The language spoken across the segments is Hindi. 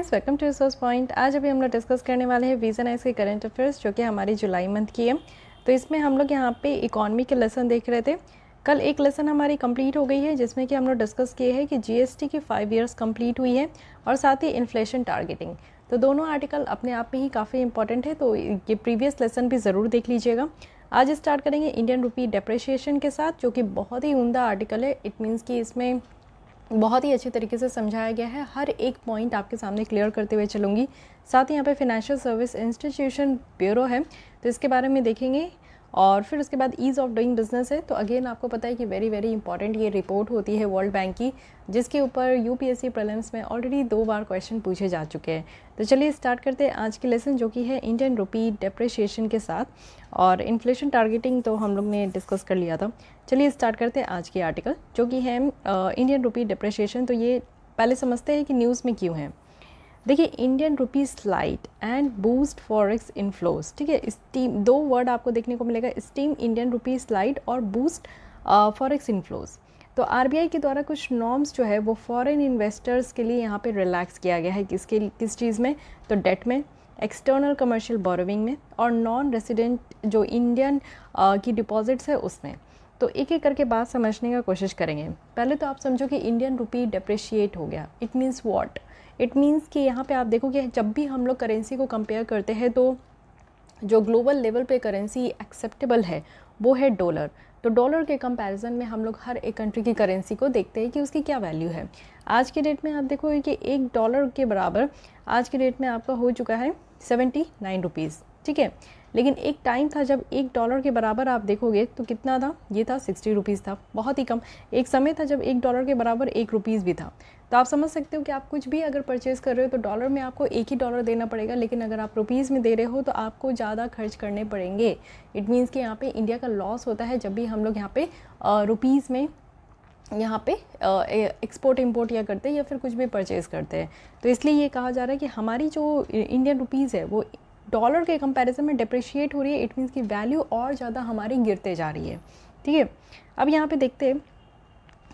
Guys, welcome to resource point. आज अभी हम लोग डिस्कस करने वाले हैं विजन आइज के करंट अफेयर्स जो कि हमारी जुलाई मंथ की है। तो इसमें हम लोग यहाँ पे इकॉनमी के लेसन देख रहे थे। कल एक लेसन हमारी कंप्लीट हो गई है जिसमें कि हम लोग डिस्कस किए हैं कि जीएसटी की 5 इयर्स कंप्लीट हुई है और साथ ही इन्फ्लेशन टारगेटिंग। तो दोनों आर्टिकल अपने आप में ही काफ़ी इंपॉर्टेंट है, तो ये प्रीवियस लेसन भी ज़रूर देख लीजिएगा। आज स्टार्ट करेंगे इंडियन रुपी डेप्रिसिएशन के साथ, जो कि बहुत ही उम्दा आर्टिकल है। इट मीन्स कि इसमें बहुत ही अच्छी तरीके से समझाया गया है, हर एक पॉइंट आपके सामने क्लियर करते हुए चलूँगी। साथ ही यहाँ पे फाइनेंशियल सर्विस इंस्टीट्यूशन ब्यूरो है, तो इसके बारे में देखेंगे। और फिर उसके बाद ईज़ ऑफ डूइंग बिजनेस है। तो अगेन आपको पता है कि वेरी वेरी इंपॉर्टेंट ये रिपोर्ट होती है वर्ल्ड बैंक की, जिसके ऊपर यूपीएससी प्रीलिम्स में ऑलरेडी 2 बार क्वेश्चन पूछे जा चुके हैं। तो चलिए स्टार्ट करते हैं आज की लेसन, जो कि है इंडियन रुपी डेप्रिसिएशन के साथ। और इन्फ्लेशन टारगेटिंग तो हम लोग ने डिस्कस कर लिया था। चलिए स्टार्ट करते हैं आज की आर्टिकल, जो कि है इंडियन रुपी डेप्रिसिएशन। तो ये पहले समझते हैं कि न्यूज़ में क्यों है। देखिए, Indian rupee slide and boost forex inflows. ठीक है, स्टीम, 2 वर्ड आपको देखने को मिलेगा, स्टीम इंडियन रुपी स्लाइड और बूस्ट फॉरेक्स इनफ्लोज। तो आरबीआई के द्वारा कुछ नॉर्म्स जो है वो फॉरेन इन्वेस्टर्स के लिए यहाँ पे रिलैक्स किया गया है। किस चीज़ में? तो डेट में, एक्सटर्नल कमर्शियल बोरोविंग में और नॉन रेसिडेंट जो इंडियन की डिपॉजिट्स है उसमें। तो एक एक करके बात समझने का कोशिश करेंगे। पहले तो आप समझो कि इंडियन रुपी डेप्रिशिएट हो गया। It means what? It means कि यहाँ पे आप देखोगे जब भी हम लोग करेंसी को कंपेयर करते हैं तो जो ग्लोबल लेवल पे करेंसी एक्सेप्टेबल है वो है डॉलर। तो डॉलर के कंपैरिजन में हम लोग हर एक कंट्री की करेंसी को देखते हैं कि उसकी क्या वैल्यू है। आज के डेट में आप देखोगे कि $1 के बराबर आज के डेट में आपका हो चुका है 79 रुपीज़। ठीक है, लेकिन एक टाइम था जब $1 के बराबर आप देखोगे तो कितना था? ये था 60 रुपीज़ था, बहुत ही कम। एक समय था जब $1 के बराबर 1 रुपीज़ भी था। तो आप समझ सकते हो कि आप कुछ भी अगर परचेज़ कर रहे हो तो डॉलर में आपको एक ही डॉलर देना पड़ेगा, लेकिन अगर आप रुपीज़ में दे रहे हो तो आपको ज़्यादा खर्च करने पड़ेंगे। इट मीन्स कि यहाँ पे इंडिया का लॉस होता है जब भी हम लोग यहाँ पे रुपीज़ में यहाँ पे एक्सपोर्ट इंपोर्ट या करते हैं या फिर कुछ भी परचेज़ करते हैं। तो इसलिए ये कहा जा रहा है कि हमारी जो इंडियन रुपीज़ है वो डॉलर के कंपैरिजन में डिप्रिशिएट हो रही है। इट मीन्स की वैल्यू और ज़्यादा हमारी गिरते जा रही है। ठीक है, अब यहाँ पे देखते हैं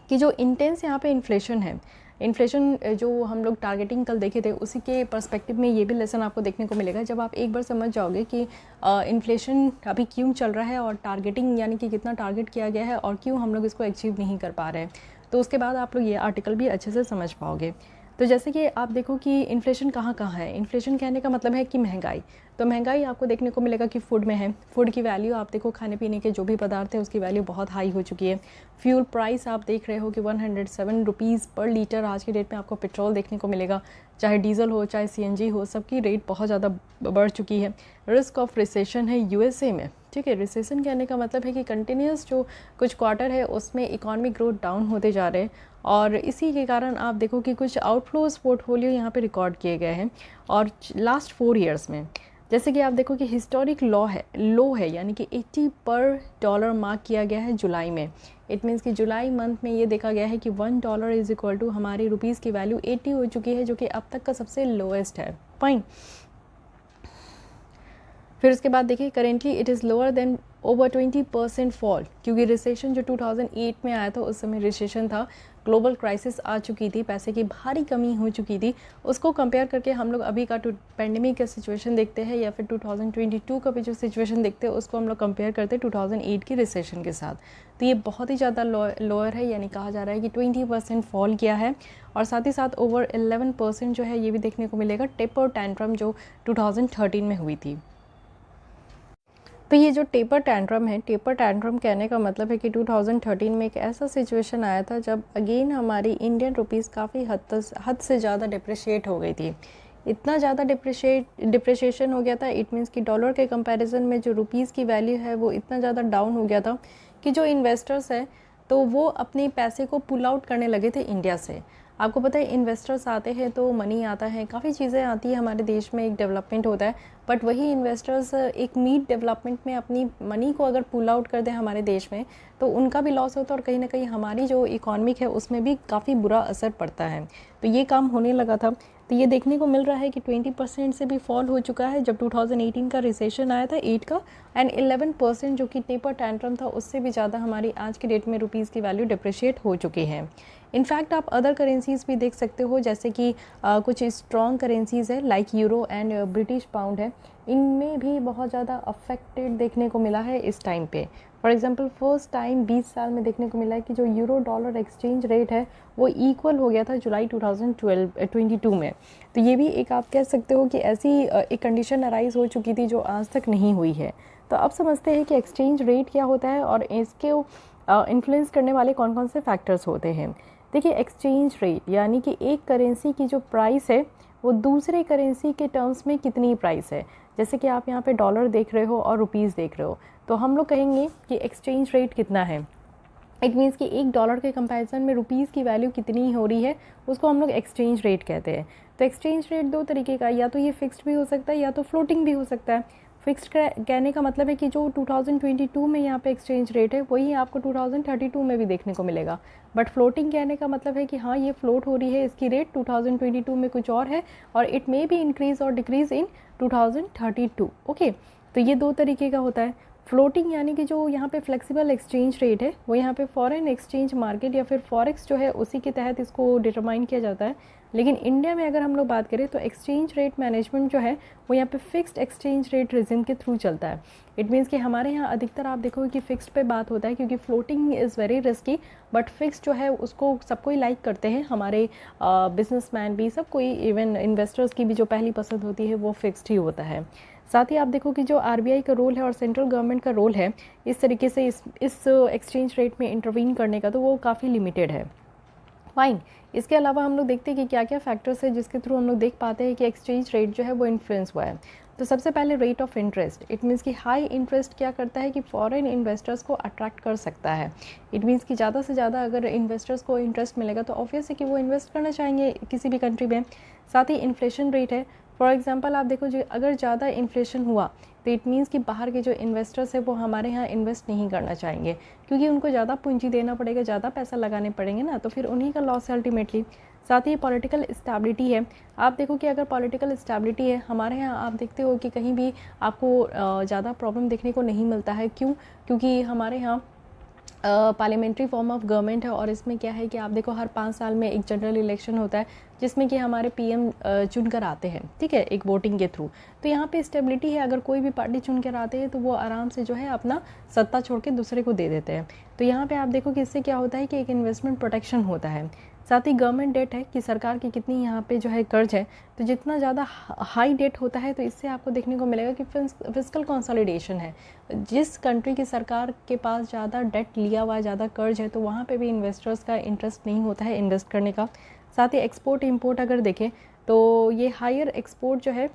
कि जो इंटेंस यहाँ पे इन्फ्लेशन है, इन्फ्लेशन जो हम लोग टारगेटिंग कल देखे थे उसी के पर्सपेक्टिव में ये भी लेसन आपको देखने को मिलेगा। जब आप एक बार समझ जाओगे कि इन्फ्लेशन अभी क्यों चल रहा है और टारगेटिंग यानी कि कितना टारगेट किया गया है और क्यों हम लोग इसको अचीव नहीं कर पा रहे हैं, तो उसके बाद आप लोग ये आर्टिकल भी अच्छे से समझ पाओगे। तो जैसे कि आप देखो कि इन्फ्लेशन कहाँ कहाँ है। इन्फ्लेशन कहने का मतलब है कि महंगाई। तो महंगाई आपको देखने को मिलेगा कि फूड में है। फूड की वैल्यू आप देखो, खाने पीने के जो भी पदार्थ है उसकी वैल्यू बहुत हाई हो चुकी है। फ्यूल प्राइस आप देख रहे हो कि 107 रुपीज़ पर लीटर आज की डेट में आपको पेट्रोल देखने को मिलेगा। चाहे डीजल हो चाहे सीएनजी हो, सबकी रेट बहुत ज़्यादा बढ़ चुकी है। रिस्क ऑफ रिसेशन है यूएसए में। ठीक है, रिसेशन कहने का मतलब है कि कंटिन्यूस जो कुछ क्वार्टर है उसमें इकॉनमिक ग्रोथ डाउन होते जा रहे हैं और इसी के कारण आप देखो कि कुछ आउटफ्लोज पोर्टफोलियो यहाँ पे रिकॉर्ड किए गए हैं। और लास्ट 4 इयर्स में जैसे कि आप देखो कि हिस्टोरिक लो है यानी कि 80 पर डॉलर मार्क किया गया है जुलाई में। इट मीन्स कि जुलाई मंथ में ये देखा गया है कि $1 इज इक्वल टू हमारी रुपीज़ की वैल्यू 80 हो चुकी है, जो कि अब तक का सबसे लोएस्ट है। फाइन। फिर उसके बाद देखिए currently it is lower than over 20% fall, क्योंकि रिसेशन जो 2008 में आया था उस समय रिसेशन था, ग्लोबल क्राइसिस आ चुकी थी, पैसे की भारी कमी हो चुकी थी। उसको कंपेयर करके हम लोग अभी का पेंडेमिक का सिचुएशन देखते हैं या फिर 2022 का भी जो सिचुएशन देखते हैं उसको हम लोग कंपेयर करते हैं 2008 की रिसेशन के साथ। तो ये बहुत ही ज़्यादा लोअर है, यानी कहा जा रहा है कि 20% फॉल किया है। और साथ ही साथ ओवर 11% जो है ये भी देखने को मिलेगा टेपर टैंट्रम जो 2013 में हुई थी। तो ये जो टेपर टैंट्रम है, टेपर टैंट्रम कहने का मतलब है कि 2013 में एक ऐसा सिचुएशन आया था जब अगेन हमारी इंडियन रुपीज़ काफ़ी हद से ज़्यादा डिप्रिशिएट हो गई थी। इतना ज़्यादा डिप्रिशिएशन हो गया था, इट मीन्स कि डॉलर के कंपैरिजन में जो रुपीज़ की वैल्यू है वो इतना ज़्यादा डाउन हो गया था कि जो इन्वेस्टर्स हैं तो वो अपने पैसे को पुल आउट करने लगे थे इंडिया से। आपको पता है इन्वेस्टर्स आते हैं तो मनी आता है, काफ़ी चीज़ें आती है हमारे देश में, एक डेवलपमेंट होता है। बट वही इन्वेस्टर्स एक मीट डेवलपमेंट में अपनी मनी को अगर पुल आउट कर दें हमारे देश में तो उनका भी लॉस होता है और कहीं ना कहीं हमारी जो इकॉनमिक है उसमें भी काफ़ी बुरा असर पड़ता है। तो ये काम होने लगा था। तो ये देखने को मिल रहा है कि 20% से भी फॉल हो चुका है जब 2018 का रिसेशन आया था 8 का, एंड 11% जो कि टेपर टैंट्रम था उससे भी ज़्यादा हमारी आज की डेट में रुपीज़ की वैल्यू डिप्रिशिएट हो चुकी है। इनफैक्ट आप अदर करेंसीज़ भी देख सकते हो, जैसे कि कुछ स्ट्रॉन्ग करेंसीज़ है like euro and British pound है, इनमें भी बहुत ज़्यादा अफेक्टेड देखने को मिला है इस टाइम पे। फॉर एग्जांपल फर्स्ट टाइम 20 साल में देखने को मिला है कि जो यूरो डॉलर एक्सचेंज रेट है वो इक्वल हो गया था जुलाई 2022 में। तो ये भी एक आप कह सकते हो कि ऐसी एक कंडीशन अराइज हो चुकी थी जो आज तक नहीं हुई है। तो अब समझते हैं कि एक्सचेंज रेट क्या होता है और इसके इन्फ्लुएंस करने वाले कौन कौन से फैक्टर्स होते हैं। देखिए, एक्सचेंज रेट यानी कि एक करेंसी की जो प्राइस है वो दूसरे करेंसी के टर्म्स में कितनी प्राइस है। जैसे कि आप यहाँ पे डॉलर देख रहे हो और रुपीज़ देख रहे हो, तो हम लोग कहेंगे कि एक्सचेंज रेट कितना है। इट मीन्स कि $1 के कंपैरिजन में रुपीज़ की वैल्यू कितनी हो रही है, उसको हम लोग एक्सचेंज रेट कहते हैं। तो एक्सचेंज रेट दो तरीके का, या तो ये फिक्स्ड भी हो सकता है या तो फ्लोटिंग भी हो सकता है। फिक्स्ड कहने का मतलब है कि जो 2022 में यहाँ पे एक्सचेंज रेट है वही आपको 2032 में भी देखने को मिलेगा। बट फ्लोटिंग कहने का मतलब है कि हाँ, ये फ्लोट हो रही है, इसकी रेट 2022 में कुछ और है और इट मे बी इंक्रीज और डिक्रीज इन 2032। ओके, तो ये दो तरीके का होता है। फ्लोटिंग यानी कि जो यहाँ पे फ्लेक्सिबल एक्सचेंज रेट है वो यहाँ पे फॉरेन एक्सचेंज मार्केट या फिर फॉरेक्स जो है उसी के तहत इसको डिटरमाइन किया जाता है। लेकिन इंडिया में अगर हम लोग बात करें तो एक्सचेंज रेट मैनेजमेंट जो है वो यहाँ पे फिक्स्ड एक्सचेंज रेट रिजिम के थ्रू चलता है। इट मीन्स कि हमारे यहाँ अधिकतर आप देखोगे कि फिक्स्ड पे बात होता है, क्योंकि floating is very risky, but fixed जो है उसको सबको ही लाइक करते हैं, हमारे बिजनेसमैन भी, सब कोई, इवन इन्वेस्टर्स की भी जो पहली पसंद होती है वो फिक्स्ड ही होता है। साथ ही आप देखो कि जो आरबीआई का रोल है और सेंट्रल गवर्नमेंट का रोल है इस तरीके से इस एक्सचेंज रेट में इंटरवीन करने का, तो वो काफ़ी लिमिटेड है। फाइन। इसके अलावा हम लोग देखते हैं कि क्या क्या फैक्टर्स है जिसके थ्रू हम लोग देख पाते हैं कि एक्सचेंज रेट जो है वो इन्फ्लुएंस हुआ है। तो सबसे पहले rate of interest. It means कि हाई इंटरेस्ट क्या करता है कि फॉरेन इन्वेस्टर्स को अट्रैक्ट कर सकता है। इट मीन्स कि ज़्यादा से ज़्यादा अगर इन्वेस्टर्स को इंटरेस्ट मिलेगा तो ऑब्वियस है कि वो इन्वेस्ट करना चाहेंगे किसी भी कंट्री में। साथ ही इन्फ्लेशन रेट है। फॉर एग्जांपल आप देखो, जो अगर ज़्यादा इन्फ्लेशन हुआ तो इट मीन्स कि बाहर के जो इन्वेस्टर्स है वो हमारे यहाँ इन्वेस्ट नहीं करना चाहेंगे, क्योंकि उनको ज़्यादा पूंजी देना पड़ेगा, ज़्यादा पैसा लगाने पड़ेंगे ना, तो फिर उन्हीं का लॉस है अल्टीमेटली। साथ ही पॉलिटिकल स्टेबिलिटी है। आप देखो कि अगर पॉलिटिकल स्टेबिलिटी है हमारे यहाँ, आप देखते हो कि कहीं भी आपको ज़्यादा प्रॉब्लम देखने को नहीं मिलता है। क्यों? क्योंकि हमारे यहाँ पार्लियामेंट्री फॉर्म ऑफ गवर्नमेंट है और इसमें क्या है कि आप देखो हर 5 साल में एक जनरल इलेक्शन होता है जिसमें कि हमारे पीएम चुनकर आते हैं, ठीक है, एक वोटिंग के थ्रू। तो यहाँ पे स्टेबिलिटी है, अगर कोई भी पार्टी चुनकर आते हैं तो वो आराम से जो है अपना सत्ता छोड़ के दूसरे को दे देते हैं। तो यहाँ पे आप देखो कि इससे क्या होता है कि एक इन्वेस्टमेंट प्रोटेक्शन होता है। साथ ही गवर्नमेंट डेट है कि सरकार की कितनी यहाँ पे जो है कर्ज है, तो जितना ज़्यादा हाई डेट होता है तो इससे आपको देखने को मिलेगा कि फिस्कल कंसोलिडेशन है। जिस कंट्री की सरकार के पास ज़्यादा डेट लिया हुआ है, ज़्यादा कर्ज है, तो वहाँ पे भी इन्वेस्टर्स का इंटरेस्ट नहीं होता है इन्वेस्ट करने का। साथ ही एक्सपोर्ट इंपोर्ट अगर देखें तो ये हायर एक्सपोर्ट जो है,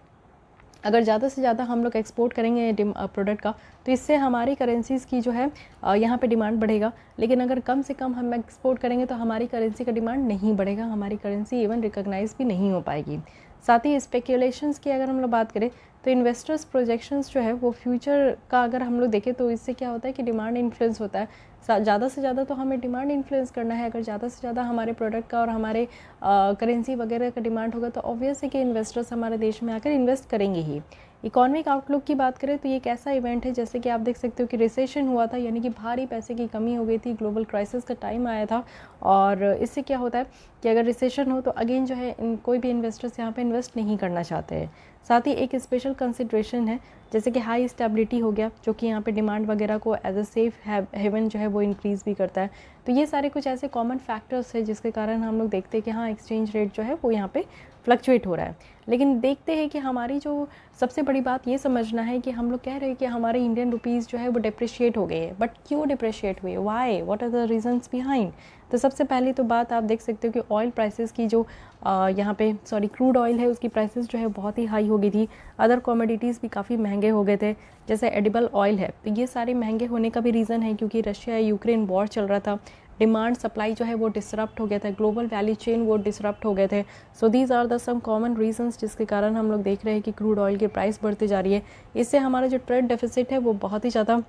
अगर ज़्यादा से ज़्यादा हम लोग एक्सपोर्ट करेंगे प्रोडक्ट का तो इससे हमारी करेंसीज़ की जो है यहाँ पे डिमांड बढ़ेगा। लेकिन अगर कम से कम हम एक्सपोर्ट करेंगे तो हमारी करेंसी का डिमांड नहीं बढ़ेगा, हमारी करेंसी इवन रिकॉग्नाइज भी नहीं हो पाएगी। साथ ही स्पेकुलेशंस की अगर हम लोग बात करें तो इन्वेस्टर्स प्रोजेक्शंस जो है वो फ्यूचर का अगर हम लोग देखें तो इससे क्या होता है कि डिमांड इन्फ्लुएंस होता है। ज़्यादा से ज़्यादा तो हमें डिमांड इन्फ्लुएंस करना है। अगर ज़्यादा से ज़्यादा हमारे प्रोडक्ट का और हमारे करेंसी वगैरह का डिमांड होगा तो ऑब्वियस है कि इन्वेस्टर्स हमारे देश में आकर इन्वेस्ट करेंगे ही। इकोनॉमिक आउटलुक की बात करें तो ये एक ऐसा इवेंट है जैसे कि आप देख सकते हो कि रिसेशन हुआ था, यानी कि भारी पैसे की कमी हो गई थी, ग्लोबल क्राइसिस का टाइम आया था। और इससे क्या होता है कि अगर रिसेशन हो तो अगेन जो है कोई भी इन्वेस्टर्स यहाँ पे इन्वेस्ट नहीं करना चाहते हैं। साथ ही एक स्पेशल कंसिड्रेशन है जैसे कि हाई स्टेबिलिटी हो गया, जो कि यहाँ पे डिमांड वगैरह को एज अ सेफ हेवन जो है वो इंक्रीज़ भी करता है। तो ये सारे कुछ ऐसे कॉमन फैक्टर्स है जिसके कारण हम लोग देखते हैं कि हाँ, एक्सचेंज रेट जो है वो यहाँ पे फ्लक्चुएट हो रहा है। लेकिन देखते हैं कि हमारी जो सबसे बड़ी बात ये समझना है कि हम लोग कह रहे हैं कि हमारे इंडियन रुपीज़ जो है वो डिप्रिशिएट हो गई है, बट क्यों डिप्रिशिएट हुई है, why, what are the reasons behind. तो सबसे पहली तो बात आप देख सकते हो कि ऑयल प्राइसेस की जो यहाँ पे क्रूड ऑयल है उसकी प्राइसेस जो है बहुत ही हाई हो गई थी। अदर कमोडिटीज़ भी काफ़ी महंगे हो गए थे, जैसे एडिबल ऑयल है। तो ये सारे महंगे होने का भी रीज़न है क्योंकि रशिया यूक्रेन वॉर चल रहा था, डिमांड सप्लाई जो है वो डिसरप्ट हो गया था, ग्लोबल वैल्यू चेन वो डिसरप्ट हो गए थे। So these are the some common reasons जिसके कारण हम लोग देख रहे हैं कि क्रूड ऑयल की प्राइस बढ़ती जा रही है। इससे हमारा जो ट्रेड डेफिसिट है वो बहुत ही ज़्यादा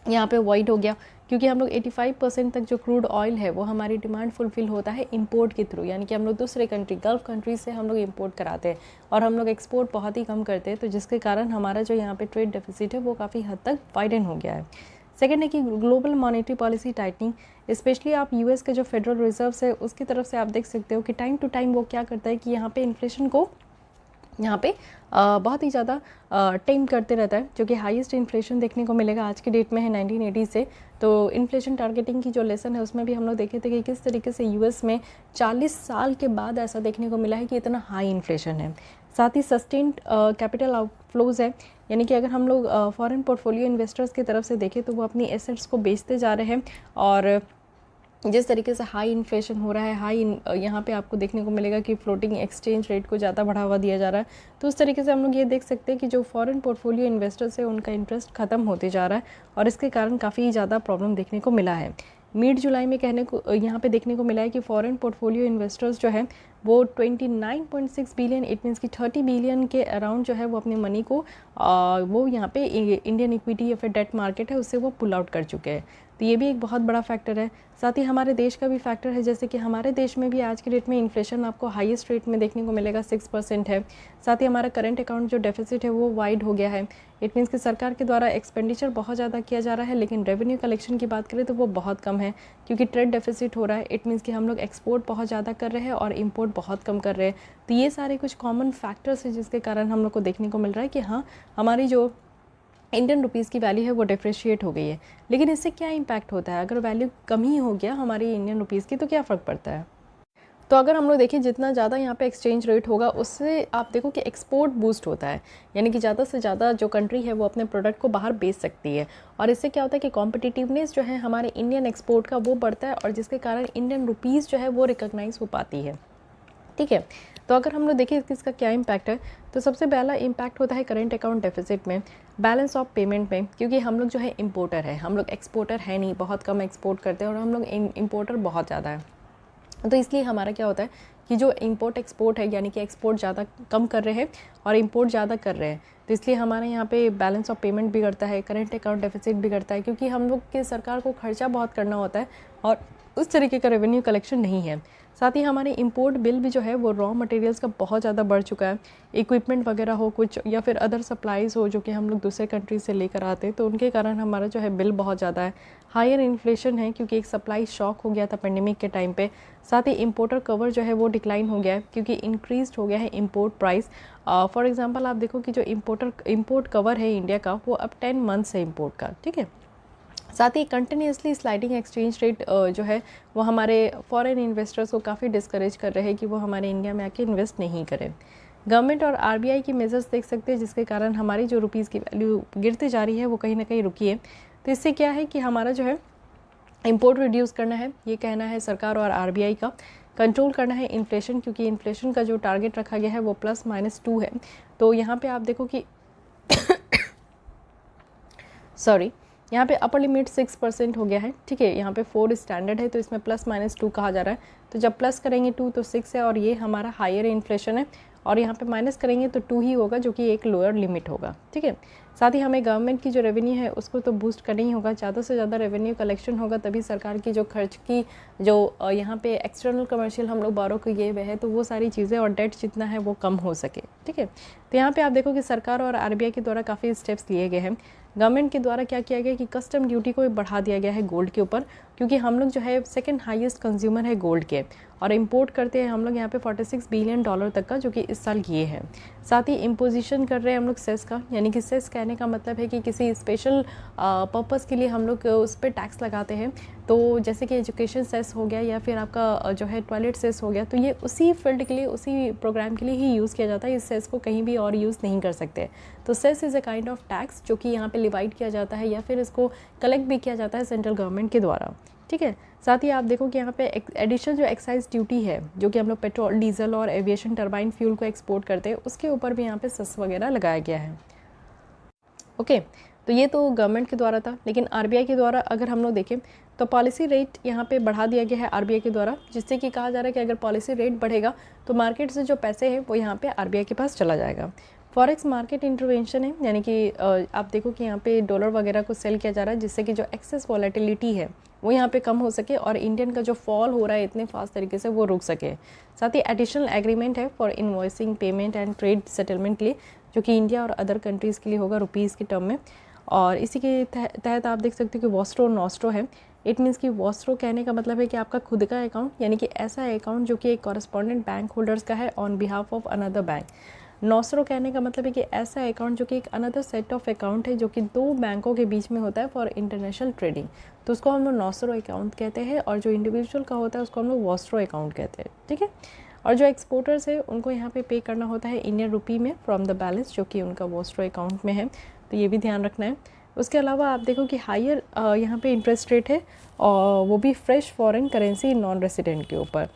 यहाँ पे वॉइड हो गया, क्योंकि हम लोग 85% तक जो क्रूड ऑयल है वो हमारी डिमांड फुलफिल होता है इंपोर्ट के थ्रू, यानी कि हम लोग दूसरे कंट्री गल्फ कंट्रीज से हम लोग इंपोर्ट कराते हैं और हम लोग एक्सपोर्ट बहुत ही कम करते हैं। तो जिसके कारण हमारा जो यहाँ पे ट्रेड डेफिसिट है वो काफ़ी हद तक वाइडन हो गया है। सेकेंड है कि global monetary policy tightening, specially आप यूएस के जो फेडरल रिजर्व्स है उसकी तरफ से आप देख सकते हो कि टाइम टू टाइम वो क्या करता है कि यहाँ पे इन्फ्लेशन को यहाँ पे बहुत ही ज़्यादा टेम करते रहता है, जो कि हाईएस्ट इन्फ्लेशन देखने को मिलेगा आज की डेट में है 1980 से। तो इन्फ्लेशन टारगेटिंग की जो लेसन है उसमें भी हम लोग देखे थे कि किस तरीके से यूएस में 40 साल के बाद ऐसा देखने को मिला है कि इतना हाई इन्फ्लेशन है। साथ ही सस्टेन्ड कैपिटल आउटफ्लोज है, यानी कि अगर हम लोग फॉरेन पोर्टफोलियो इन्वेस्टर्स की तरफ से देखें तो वो अपनी एसेट्स को बेचते जा रहे हैं, और जिस तरीके से हाई इन्फ्लेशन हो रहा है, यहाँ पे आपको देखने को मिलेगा कि फ्लोटिंग एक्सचेंज रेट को ज़्यादा बढ़ावा दिया जा रहा है। तो उस तरीके से हम लोग ये देख सकते हैं कि जो फॉरेन पोर्टफोलियो इन्वेस्टर्स है उनका इंटरेस्ट खत्म होते जा रहा है, और इसके कारण काफ़ी ज़्यादा प्रॉब्लम देखने को मिला है। मिड जुलाई में यहाँ पे देखने को मिला है कि फॉरेन पोर्टफोलियो इन्वेस्टर्स जो है वो 29.6 बिलियन, इट मीन्स कि 30 बिलियन के अराउंड जो है वो अपने मनी को वो यहाँ पे इंडियन इक्विटी या फिर डेट मार्केट है उससे वो पुल आउट कर चुके हैं। तो ये भी एक बहुत बड़ा फैक्टर है। साथ ही हमारे देश का भी फैक्टर है, जैसे कि हमारे देश में भी आज के डेट में इन्फ्लेशन आपको हाईएस्ट रेट में देखने को मिलेगा 6% है। साथ ही हमारा करंट अकाउंट जो डेफिसिट है वो वाइड हो गया है। इट मीन्स कि सरकार के द्वारा एक्सपेंडिचर बहुत ज़्यादा किया जा रहा है, लेकिन रेवेन्यू कलेक्शन की बात करें तो वो बहुत कम है, क्योंकि ट्रेड डेफिसिट हो रहा है। इट मीन्स कि हम लोग एक्सपोर्ट बहुत ज़्यादा कर रहे हैं और इम्पोर्ट बहुत कम कर रहे हैं। तो ये सारे कुछ कॉमन फैक्टर्स हैं जिसके कारण हम लोग को देखने को मिल रहा है कि हाँ, हमारी जो इंडियन रुपीज़ की वैल्यू है वो डिप्रिशिएट हो गई है। लेकिन इससे क्या इम्पैक्ट होता है, अगर वैल्यू कम ही हो गया हमारी इंडियन रुपीज़ की तो क्या फ़र्क पड़ता है। तो अगर हम लोग देखें जितना ज़्यादा यहाँ पे एक्सचेंज रेट होगा उससे आप देखो कि एक्सपोर्ट बूस्ट होता है, यानी कि ज़्यादा से ज़्यादा जो कंट्री है वो अपने प्रोडक्ट को बाहर बेच सकती है, और इससे क्या होता है कि कॉम्पिटिटिवनेस जो है हमारे इंडियन एक्सपोर्ट का वो बढ़ता है, और जिसके कारण इंडियन रुपीज़ जो है वो रिकॉग्नाइज हो पाती है। ठीक है, तो अगर हम लोग देखें कि इसका क्या इम्पैक्ट है, तो सबसे पहला इम्पैक्ट होता है करंट अकाउंट डेफिसिट में, बैलेंस ऑफ पेमेंट में, क्योंकि हम लोग जो है इम्पोर्टर है, हम लोग एक्सपोर्टर है नहीं, बहुत कम एक्सपोर्ट करते हैं और हम लोग इम्पोर्टर बहुत ज़्यादा है। तो इसलिए हमारा क्या होता है कि जो इम्पोर्ट एक्सपोर्ट है, यानी कि एक्सपोर्ट ज़्यादा कम कर रहे हैं और इम्पोर्ट ज़्यादा कर रहे हैं, तो इसलिए हमारे यहाँ पे बैलेंस ऑफ पेमेंट बिगड़ता है, करंट अकाउंट डेफिसिट बिगड़ता है, क्योंकि हम लोग के सरकार को खर्चा बहुत करना होता है और उस तरीके का रेवेन्यू कलेक्शन नहीं है। साथ ही हमारे इंपोर्ट बिल भी जो है वो रॉ मटेरियल्स का बहुत ज़्यादा बढ़ चुका है, इक्विपमेंट वगैरह हो कुछ या फिर अदर सप्लाईज़ हो जो कि हम लोग दूसरे कंट्री से लेकर आते हैं, तो उनके कारण हमारा जो है बिल बहुत ज़्यादा है। हायर इन्फ्लेशन है क्योंकि एक सप्लाई शॉक हो गया था पेंडेमिक के टाइम पे। साथ ही इंपोर्टर कवर जो है वो डिक्लाइन हो गया है क्योंकि इंक्रीज हो गया है इंपोर्ट प्राइस। फॉर एग्जांपल आप देखो कि जो इंपोर्ट कवर है इंडिया का वो अब 10 मंथ्स है इंपोर्ट का। ठीक है, साथ ही कंटिन्यूसली स्लाइडिंग एक्सचेंज रेट जो है वो हमारे फॉरेन इन्वेस्टर्स को काफ़ी डिस्करेज कर रहे हैं कि वो हमारे इंडिया में आके इन्वेस्ट नहीं करें। गवर्नमेंट और आरबीआई की मेजर्स देख सकते हैं जिसके कारण हमारी जो रुपीज़ की वैल्यू गिरती जा रही है वो कहीं ना कहीं रुकी है। तो इससे क्या है कि हमारा जो है इंपोर्ट रिड्यूस करना है, ये कहना है सरकार और आरबीआई का। कंट्रोल करना है इन्फ्लेशन, क्योंकि इन्फ्लेशन का जो टारगेट रखा गया है वो +-2 है। तो यहाँ पे आप देखो कि सॉरी, यहाँ पे अपर लिमिट 6% हो गया है। ठीक है, यहाँ पे 4 स्टैंडर्ड है तो इसमें +-2 कहा जा रहा है। तो जब प्लस करेंगे 2 तो 6 है और ये हमारा हायर इन्फ्लेशन है, और यहाँ पे माइनस करेंगे तो 2 ही होगा जो कि एक लोअर लिमिट होगा। ठीक है, साथ ही हमें गवर्नमेंट की जो रेवेन्यू है उसको तो बूस्ट करना ही होगा, ज़्यादा से ज़्यादा रेवेन्यू कलेक्शन होगा तभी सरकार की जो खर्च की जो यहाँ पे एक्सटर्नल कमर्शियल हम लोग बारो किए हुए हैं तो वो सारी चीज़ें और डेट जितना है वो कम हो सके। ठीक है, तो यहाँ पे आप देखो कि सरकार और आरबीआई के द्वारा काफ़ी स्टेप्स लिए गए हैं। गवर्नमेंट के द्वारा क्या किया गया कि कस्टम ड्यूटी को बढ़ा दिया गया है गोल्ड के ऊपर, क्योंकि हम लोग जो है सेकंड हाईएस्ट कंज्यूमर है गोल्ड के, और इंपोर्ट करते हैं हम लोग यहाँ पे $46 बिलियन तक का, जो कि इस साल किए हैं। साथ ही इम्पोजिशन कर रहे हैं हम लोग सेस का, यानी कि सेस कहने का मतलब है कि किसी स्पेशल पर्पस के लिए हम लोग उस पर टैक्स लगाते हैं। तो जैसे कि एजुकेशन सेस हो गया या फिर आपका जो है टॉयलेट सेस हो गया, तो ये उसी फील्ड के लिए उसी प्रोग्राम के लिए ही यूज़ किया जाता है, इस सेस को कहीं भी और यूज़ नहीं कर सकते। तो cess is a kind of tax जो कि यहाँ पे लिवाइड किया जाता है या फिर इसको कलेक्ट भी किया जाता है सेंट्रल गवर्नमेंट के द्वारा। ठीक है, साथ ही आप देखो कि यहाँ पे एडिशनल जो एक्साइज ड्यूटी है जो कि हम लोग पेट्रोल, डीजल और एविएशन टर्बाइन फ्यूल को एक्सपोर्ट करते हैं, उसके ऊपर भी यहाँ पे सेस वगैरह लगाया गया है। ओके, तो ये तो गवर्नमेंट के द्वारा था, लेकिन आरबीआई के द्वारा अगर हम लोग देखें तो पॉलिसी रेट यहाँ पे बढ़ा दिया गया है आरबीआई के द्वारा, जिससे कि कहा जा रहा है कि अगर पॉलिसी रेट बढ़ेगा तो मार्केट से जो पैसे हैं वो यहाँ पे आरबीआई के पास चला जाएगा। फॉरेक्स मार्केट इंटरवेंशन है, यानी कि आप देखो कि यहाँ पे डॉलर वगैरह को सेल किया जा रहा है जिससे कि जो एक्सेस वॉलेटिलिटी है वो यहाँ पे कम हो सके और इंडियन का जो फॉल हो रहा है इतने फास्ट तरीके से वो रुक सके। साथ ही एडिशनल एग्रीमेंट है for invoicing, payment and trade settlement के लिए, जो कि इंडिया और अदर कंट्रीज़ के लिए होगा रुपीज़ के टर्म में। और इसी के तहत आप देख सकते हो कि वॉस्ट्रो नॉस्ट्रो है। इट मीन्स कि वॉस्ट्रो कहने का मतलब है कि आपका खुद का अकाउंट, यानी कि ऐसा अकाउंट जो कि एक कॉरेस्पॉन्डेंट बैंक होल्डर्स का है on behalf of another bank. Nostro कहने का मतलब है कि ऐसा अकाउंट जो कि एक अनदर सेट ऑफ अकाउंट है जो कि दो बैंकों के बीच में होता है फॉर इंटरनेशनल ट्रेडिंग, तो उसको हम लोग नॉस्ट्रो अकाउंट कहते हैं। और जो इंडिविजुअल का होता है उसको हम लोग वॉस्ट्रो अकाउंट कहते हैं, ठीक है। और जो एक्सपोर्टर्स है उनको यहाँ पे करना होता है इंडियन रुपी में फ्रॉम द बैलेंस जो कि उनका वॉस्ट्रो अकाउंट में है, तो ये भी ध्यान रखना है। उसके अलावा आप देखो कि हायर यहाँ पे इंटरेस्ट रेट है और वो भी fresh foreign currency non resident के ऊपर।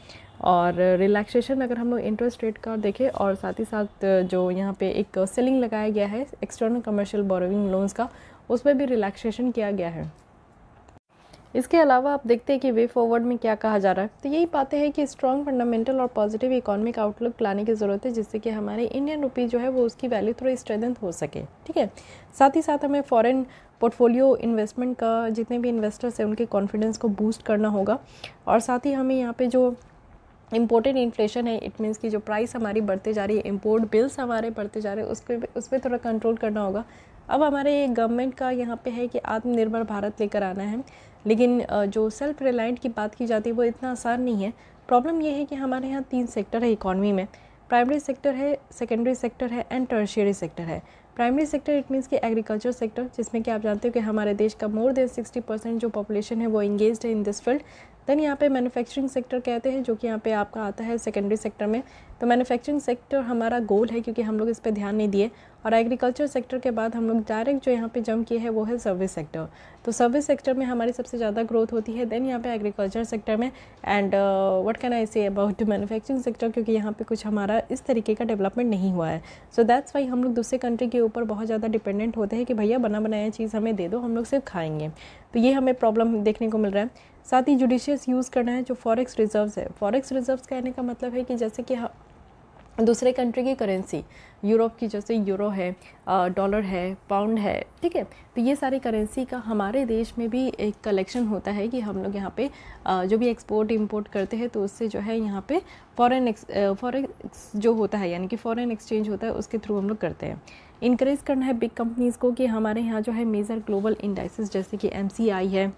और रिलैक्सेशन अगर हम लोग इंटरेस्ट रेट का देखें, और साथ ही साथ जो यहाँ पे एक सेलिंग लगाया गया है एक्सटर्नल कमर्शियल बोरोइंग लोन्स का, उसमें भी रिलैक्सेशन किया गया है। इसके अलावा आप देखते हैं कि वे फॉरवर्ड में क्या कहा जा रहा है, तो यही बातें हैं कि स्ट्रॉन्ग फंडामेंटल और पॉजिटिव इकोनॉमिक आउटलुक लाने की ज़रूरत है जिससे कि हमारे इंडियन रुपी जो है वो उसकी वैल्यू थोड़ी स्ट्रेंथन हो सके, ठीक है। साथ ही साथ हमें फॉरेन पोर्टफोलियो इन्वेस्टमेंट का जितने भी इन्वेस्टर्स हैं उनके कॉन्फिडेंस को बूस्ट करना होगा। और साथ ही हमें यहाँ पे जो इम्पोर्टेड इन्फ्लेशन है, इट मीन्स कि जो प्राइस हमारी बढ़ते जा रही है, इम्पोर्ट बिल्स हमारे बढ़ते जा रहे हैं, उस पर थोड़ा कंट्रोल करना होगा। अब हमारे गवर्नमेंट का यहाँ पे है कि आत्मनिर्भर भारत लेकर आना है, लेकिन जो सेल्फ रिलायंट की बात की जाती है वो इतना आसान नहीं है। प्रॉब्लम ये है कि हमारे यहाँ 3 सेक्टर है इकॉनमी में, प्राइमरी सेक्टर है, सेकेंडरी सेक्टर है एंड टर्शियरी सेक्टर है। प्राइमरी सेक्टर इट मीन्स कि एग्रीकल्चर सेक्टर, जिसमें कि आप जानते हो कि हमारे देश का मोर देन 60% जो पॉपुलेशन है वो इंगेज्ड है इन दिस फील्ड। देन यहाँ पे मैन्युफैक्चरिंग सेक्टर कहते हैं जो कि यहाँ पे आपका आता है सेकेंडरी सेक्टर में, तो मैन्युफैक्चरिंग सेक्टर हमारा गोल है क्योंकि हम लोग इस पर ध्यान नहीं दिए। और एग्रीकल्चर सेक्टर के बाद हम लोग डायरेक्ट जो यहाँ पे जंप किए हैं वो है सर्विस सेक्टर, तो सर्विस सेक्टर में हमारी सबसे ज़्यादा ग्रोथ होती है। देन यहाँ पे एग्रीकल्चर सेक्टर में and what can I say about manufacturing sector, क्योंकि यहाँ पे कुछ हमारा इस तरीके का डेवलपमेंट नहीं हुआ है। सो दैट्स वाई हम लोग दूसरे कंट्री के ऊपर बहुत ज़्यादा डिपेंडेंट होते हैं कि भैया बना बनाया चीज़ हमें दे दो, हम लोग सिर्फ खाएंगे, तो ये हमें प्रॉब्लम देखने को मिल रहा है। साथ ही जुडिशियस यूज़ करना है जो फॉरेक्स रिजर्व्स है। फॉरेक्स रिजर्व्स कहने का मतलब है कि जैसे कि दूसरे कंट्री की करेंसी, यूरोप की जैसे यूरो है, डॉलर है, पाउंड है, ठीक है, तो ये सारी करेंसी का हमारे देश में भी एक कलेक्शन होता है कि हम लोग यहाँ पे जो भी एक्सपोर्ट इंपोर्ट करते हैं तो उससे जो है यहाँ पे फॉरेक्स जो होता है यानी कि फॉरेन एक्सचेंज होता है उसके थ्रू हम लोग करते हैं। इनकरेज करना है बिग कंपनीज़ को कि हमारे यहाँ जो है मेजर ग्लोबल इंडाइसेस जैसे कि MCI है,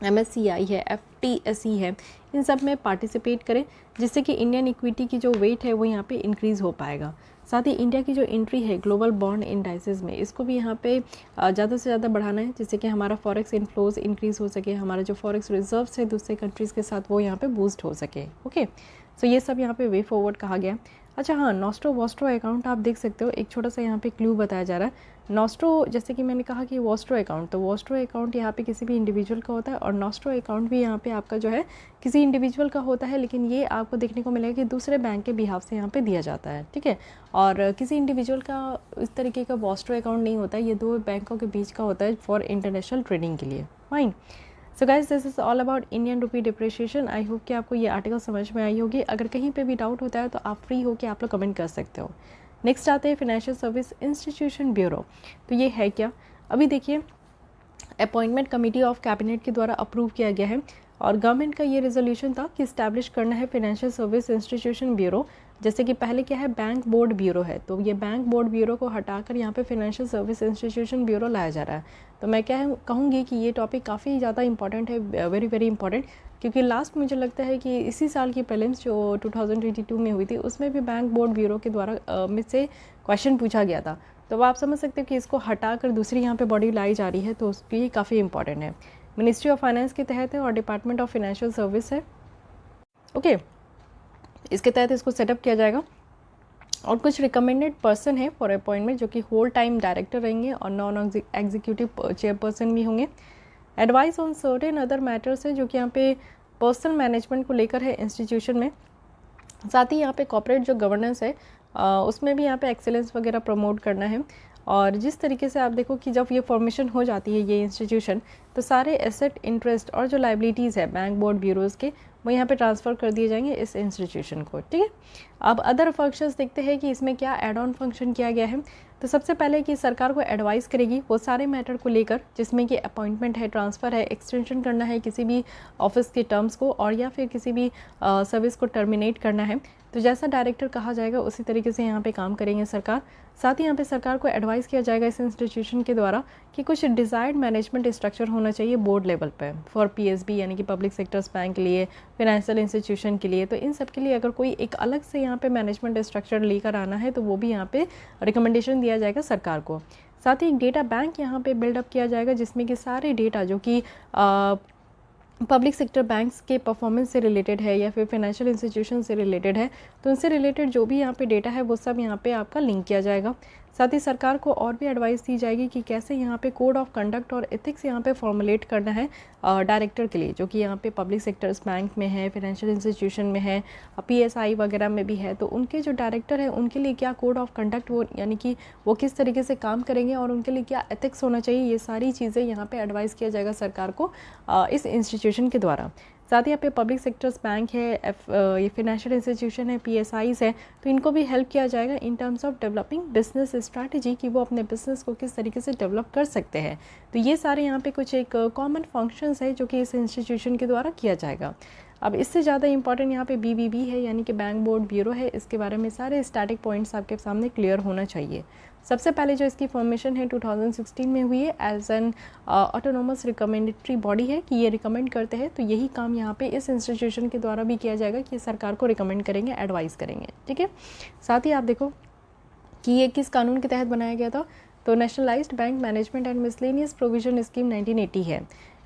MSCI है, FTSE है, इन सब में पार्टिसिपेट करें जिससे कि इंडियन इक्विटी की जो वेट है वो यहाँ पे इंक्रीज़ हो पाएगा। साथ ही इंडिया की जो एंट्री है ग्लोबल बॉन्ड इंडाइसेस में, इसको भी यहाँ पे ज़्यादा से ज़्यादा बढ़ाना है जिससे कि हमारा फॉरेक्स इनफ्लोज इंक्रीज़ हो सके, हमारा जो फॉरेक्स रिजर्व्स है दूसरे कंट्रीज़ के साथ वो यहाँ पे बूस्ट हो सके। ओके, सो ये सब यहाँ पे वे फॉरवर्ड कहा गया। अच्छा हाँ, नॉस्ट्रो वॉस्ट्रो अकाउंट आप देख सकते हो, एक छोटा सा यहाँ पे क्लू बताया जा रहा है। नॉस्ट्रो जैसे कि मैंने कहा कि वॉस्ट्रो अकाउंट, तो वॉस्ट्रो अकाउंट यहाँ पे किसी भी इंडिविजुअल का होता है और नॉस्ट्रो अकाउंट भी यहाँ पे आपका जो है किसी इंडिविजुअल का होता है, लेकिन ये आपको देखने को मिलेगा कि दूसरे बैंक के बिहाफ से यहाँ पे दिया जाता है, ठीक है। और किसी इंडिविजुअल का इस तरीके का वॉस्ट्रो अकाउंट नहीं होता है, ये दो बैंकों के बीच का होता है फॉर इंटरनेशनल ट्रेडिंग के लिए। Fine, so guys this is all about Indian rupee depreciation. I hope कि आपको ये आर्टिकल समझ में आई होगी। अगर कहीं पे भी डाउट होता है तो आप फ्री हो कि आप लोग कमेंट कर सकते हो। नेक्स्ट आते हैं फाइनेंशियल सर्विस इंस्टीट्यूशन ब्यूरो, तो ये है क्या? अभी देखिए, अपॉइंटमेंट कमेटी ऑफ कैबिनेट के द्वारा अप्रूव किया गया है और गवर्नमेंट का ये रेजोल्यूशन था कि इस्टेब्लिश करना है फाइनेंशियल सर्विस इंस्टीट्यूशन ब्यूरो। जैसे कि पहले क्या है, बैंक बोर्ड ब्यूरो है, तो ये बैंक बोर्ड ब्यूरो को हटाकर यहाँ पे फाइनेंशियल सर्विस इंस्टीट्यूशन ब्यूरो लाया जा रहा है। तो मैं क्या कहूँगी कि ये टॉपिक काफ़ी ज़्यादा इंपॉर्टेंट है, वेरी वेरी इंपॉर्टेंट, क्योंकि लास्ट मुझे लगता है कि इसी साल की प्रीलिम्स जो 2022 में हुई थी उसमें भी बैंक बोर्ड ब्यूरो के द्वारा में से क्वेश्चन पूछा गया था। तो आप समझ सकते हो कि इसको हटाकर दूसरी यहाँ पे बॉडी लाई जा रही है, तो उसकी काफ़ी इंपॉर्टेंट है। मिनिस्ट्री ऑफ फाइनेंस के तहत है और डिपार्टमेंट ऑफ फाइनेंशियल सर्विस है। ओके, इसके तहत इसको सेटअप किया जाएगा और कुछ रिकमेंडेड पर्सन है फॉर अपॉइंटमेंट जो कि होल टाइम डायरेक्टर रहेंगे और नॉन एग्जीक्यूटिव चेयरपर्सन भी होंगे। Advice on certain other matters है जो कि यहाँ पे पर्सनल मैनेजमेंट को लेकर है इंस्टीट्यूशन में। साथ ही यहाँ पे कॉर्पोरेट जो गवर्नेंस है उसमें भी यहाँ पे एक्सेलेंस वगैरह प्रमोट करना है। और जिस तरीके से आप देखो कि जब ये फॉर्मेशन हो जाती है ये इंस्टीट्यूशन, तो सारे एसेट, इंटरेस्ट और जो लाइबिलिटीज़ है बैंक बोर्ड ब्यूरोज़ के, वो यहाँ पे ट्रांसफ़र कर दिए जाएंगे इस इंस्टीट्यूशन को, ठीक है। अब अदर फंक्शंस देखते हैं कि इसमें क्या एड ऑन फंक्शन किया गया है। तो सबसे पहले कि सरकार को एडवाइस करेगी वो सारे मैटर को लेकर, जिसमें कि अपॉइंटमेंट है, ट्रांसफ़र है, एक्सटेंशन करना है किसी भी ऑफिस के टर्म्स को, और या फिर किसी भी सर्विस को टर्मिनेट करना है। तो जैसा डायरेक्टर कहा जाएगा उसी तरीके से यहाँ पे काम करेंगे सरकार। साथ ही यहाँ पे सरकार को एडवाइस किया जाएगा इस इंस्टीट्यूशन के द्वारा कि कुछ डिज़ायर्ड मैनेजमेंट स्ट्रक्चर होना चाहिए बोर्ड लेवल पे फॉर पीएसबी, यानी कि पब्लिक सेक्टर्स बैंक के लिए, फाइनेंशियल इंस्टीट्यूशन के लिए। तो इन सब के लिए अगर कोई एक अलग से यहाँ पे मैनेजमेंट स्ट्रक्चर लेकर आना है तो वो भी यहाँ पे रिकमेंडेशन दिया जाएगा सरकार को। साथ ही एक डेटा बैंक यहाँ पे बिल्डअप किया जाएगा, जिसमें कि सारे डेटा जो कि पब्लिक सेक्टर बैंक्स के परफॉर्मेंस से रिलेटेड है या फिर फाइनेंशियल इंस्टीट्यूशन से रिलेटेड है, तो उनसे रिलेटेड जो भी यहाँ पे डेटा है वो सब यहाँ पे आपका लिंक किया जाएगा। साथ ही सरकार को और भी एडवाइस दी जाएगी कि कैसे यहाँ पे कोड ऑफ कंडक्ट और एथिक्स यहाँ पे फॉर्मुलेट करना है डायरेक्टर के लिए, जो कि यहाँ पे पब्लिक सेक्टर्स बैंक में है, फाइनेंशियल इंस्टीट्यूशन में है, पीएसआई वगैरह में भी है। तो उनके जो डायरेक्टर है उनके लिए क्या कोड ऑफ कंडक्ट, वो यानी कि वो किस तरीके से काम करेंगे और उनके लिए क्या एथिक्स होना चाहिए, ये सारी चीज़ें यहाँ पे एडवाइस किया जाएगा सरकार को इस इंस्टीट्यूशन के द्वारा। साथ ही यहाँ पे पब्लिक सेक्टर्स बैंक है, ये फाइनेंशियल इंस्टीट्यूशन है, पीएसआईज है, तो इनको भी हेल्प किया जाएगा in terms of developing business strategy, कि वो अपने बिजनेस को किस तरीके से डेवलप कर सकते हैं। तो ये सारे यहाँ पे कुछ एक कॉमन फंक्शंस है जो कि इस इंस्टीट्यूशन के द्वारा किया जाएगा। अब इससे ज़्यादा इंपॉर्टेंट यहाँ पे बीबीबी है, यानी कि बैंक बोर्ड ब्यूरो है। इसके बारे में सारे स्टैटिक पॉइंट्स आपके सामने क्लियर होना चाहिए। सबसे पहले जो इसकी फॉर्मेशन है 2016 में हुई है, as an autonomous recommendatory body है, कि ये रिकमेंड करते हैं। तो यही काम यहाँ पे इस इंस्टीट्यूशन के द्वारा भी किया जाएगा कि सरकार को रिकमेंड करेंगे, एडवाइस करेंगे। ठीक है, साथ ही आप देखो कि ये किस कानून के तहत बनाया गया था। तो nationalised bank management and miscellaneous provision scheme 1980 है।